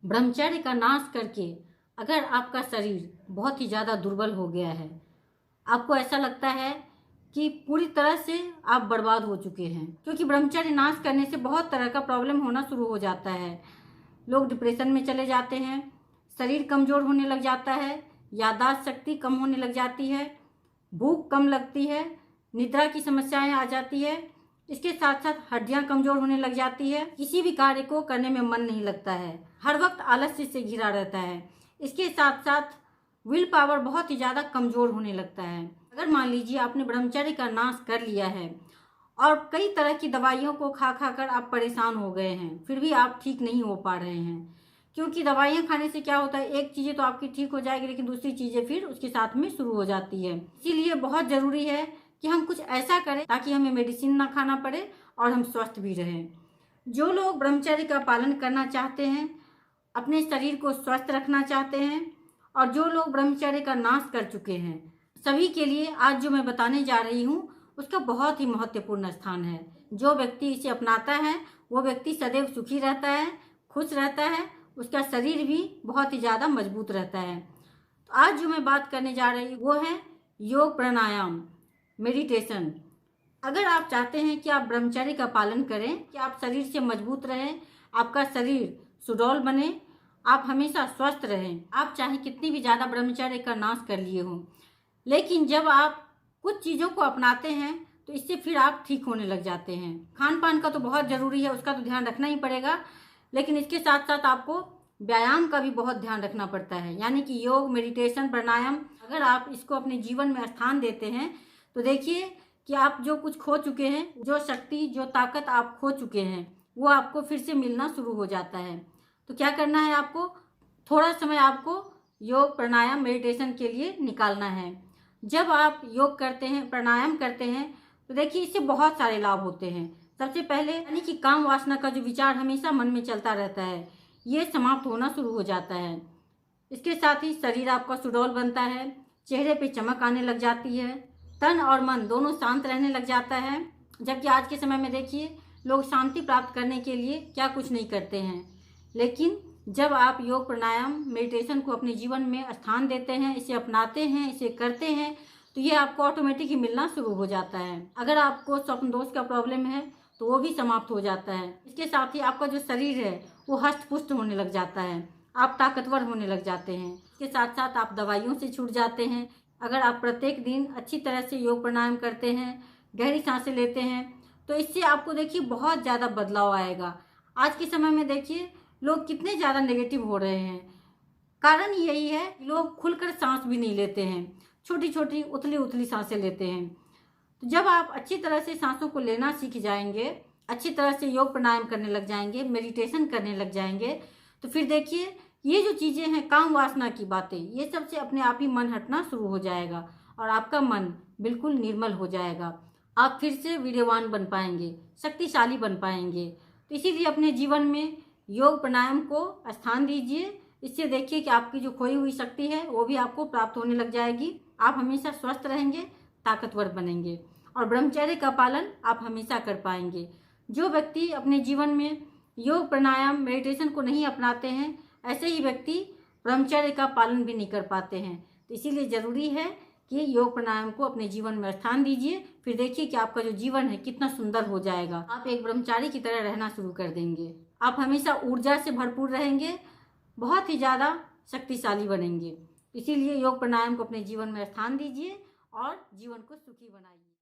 ब्रह्मचर्य का नाश करके अगर आपका शरीर बहुत ही ज़्यादा दुर्बल हो गया है, आपको ऐसा लगता है कि पूरी तरह से आप बर्बाद हो चुके हैं, क्योंकि ब्रह्मचर्य नाश करने से बहुत तरह का प्रॉब्लम होना शुरू हो जाता है। लोग डिप्रेशन में चले जाते हैं, शरीर कमज़ोर होने लग जाता है, याददाश्त शक्ति कम होने लग जाती है, भूख कम लगती है, निद्रा की समस्याएं आ जाती है। इसके साथ साथ हड्डियां कमज़ोर होने लग जाती है, किसी भी कार्य को करने में मन नहीं लगता है, हर वक्त आलस्य से घिरा रहता है। इसके साथ साथ विल पावर बहुत ही ज़्यादा कमज़ोर होने लगता है। अगर मान लीजिए आपने ब्रह्मचर्य का नाश कर लिया है और कई तरह की दवाइयों को खा खा कर आप परेशान हो गए हैं, फिर भी आप ठीक नहीं हो पा रहे हैं, क्योंकि दवाइयाँ खाने से क्या होता है, एक चीज़ें तो आपकी ठीक हो जाएगी लेकिन दूसरी चीज़ें फिर उसके साथ में शुरू हो जाती है। इसीलिए बहुत ज़रूरी है कि हम कुछ ऐसा करें ताकि हमें मेडिसिन ना खाना पड़े और हम स्वस्थ भी रहें। जो लोग ब्रह्मचर्य का पालन करना चाहते हैं, अपने शरीर को स्वस्थ रखना चाहते हैं, और जो लोग ब्रह्मचर्य का नाश कर चुके हैं, सभी के लिए आज जो मैं बताने जा रही हूँ उसका बहुत ही महत्वपूर्ण स्थान है। जो व्यक्ति इसे अपनाता है वो व्यक्ति सदैव सुखी रहता है, खुश रहता है, उसका शरीर भी बहुत ही ज़्यादा मजबूत रहता है। तो आज जो मैं बात करने जा रही हूँ वो है योग, प्राणायाम, मेडिटेशन। अगर आप चाहते हैं कि आप ब्रह्मचर्य का पालन करें, कि आप शरीर से मजबूत रहें, आपका शरीर सुडौल बने, आप हमेशा स्वस्थ रहें, आप चाहे कितनी भी ज़्यादा ब्रह्मचर्य का नाश कर लिए हों, लेकिन जब आप कुछ चीज़ों को अपनाते हैं तो इससे फिर आप ठीक होने लग जाते हैं। खान पान का तो बहुत ज़रूरी है, उसका तो ध्यान रखना ही पड़ेगा, लेकिन इसके साथ साथ आपको व्यायाम का भी बहुत ध्यान रखना पड़ता है। यानी कि योग, मेडिटेशन, प्राणायाम, अगर आप इसको अपने जीवन में स्थान देते हैं तो देखिए कि आप जो कुछ खो चुके हैं, जो शक्ति, जो ताकत आप खो चुके हैं, वो आपको फिर से मिलना शुरू हो जाता है। तो क्या करना है, आपको थोड़ा समय आपको योग, प्राणायाम, मेडिटेशन के लिए निकालना है। जब आप योग करते हैं, प्राणायाम करते हैं, तो देखिए इससे बहुत सारे लाभ होते हैं। सबसे पहले यानी कि काम वासना का जो विचार हमेशा मन में चलता रहता है, ये समाप्त होना शुरू हो जाता है। इसके साथ ही शरीर आपका सुडौल बनता है, चेहरे पे चमक आने लग जाती है, तन और मन दोनों शांत रहने लग जाता है। जबकि आज के समय में देखिए लोग शांति प्राप्त करने के लिए क्या कुछ नहीं करते हैं, लेकिन जब आप योग, प्राणायाम, मेडिटेशन को अपने जीवन में स्थान देते हैं, इसे अपनाते हैं, इसे करते हैं, तो ये आपको ऑटोमेटिक ही मिलना शुरू हो जाता है। अगर आपको स्वप्न दोष का प्रॉब्लम है तो वो भी समाप्त हो जाता है। इसके साथ ही आपका जो शरीर है वो हष्ट पुष्ट होने लग जाता है, आप ताकतवर होने लग जाते हैं। इसके साथ साथ आप दवाइयों से छूट जाते हैं। अगर आप प्रत्येक दिन अच्छी तरह से योग प्राणायाम करते हैं, गहरी सांसें लेते हैं, तो इससे आपको देखिए बहुत ज़्यादा बदलाव आएगा। आज के समय में देखिए लोग कितने ज़्यादा नेगेटिव हो रहे हैं, कारण यही है लोग खुलकर सांस भी नहीं लेते हैं, छोटी छोटी उथली उथली सांसें लेते हैं। तो जब आप अच्छी तरह से सांसों को लेना सीख जाएंगे, अच्छी तरह से योग प्राणायाम करने लग जाएंगे, मेडिटेशन करने लग जाएंगे, तो फिर देखिए ये जो चीज़ें हैं, काम वासना की बातें, ये सबसे अपने आप ही मन हटना शुरू हो जाएगा और आपका मन बिल्कुल निर्मल हो जाएगा। आप फिर से वीर्यवान बन पाएंगे, शक्तिशाली बन पाएंगे। तो इसीलिए अपने जीवन में योग प्राणायाम को स्थान दीजिए। इससे देखिए कि आपकी जो खोई हुई शक्ति है वो भी आपको प्राप्त होने लग जाएगी। आप हमेशा स्वस्थ रहेंगे, ताकतवर बनेंगे और ब्रह्मचर्य का पालन आप हमेशा कर पाएंगे। जो व्यक्ति अपने जीवन में योग, प्राणायाम, मेडिटेशन को नहीं अपनाते हैं, ऐसे ही व्यक्ति ब्रह्मचर्य का पालन भी नहीं कर पाते हैं। तो इसीलिए ज़रूरी है कि योग प्राणायाम को अपने जीवन में स्थान दीजिए। फिर देखिए कि आपका जो जीवन है कितना सुंदर हो जाएगा। आप एक ब्रह्मचारी की तरह रहना शुरू कर देंगे। आप हमेशा ऊर्जा से भरपूर रहेंगे, बहुत ही ज़्यादा शक्तिशाली बनेंगे। इसीलिए योग प्राणायाम को अपने जीवन में स्थान दीजिए और जीवन को सुखी बनाइए।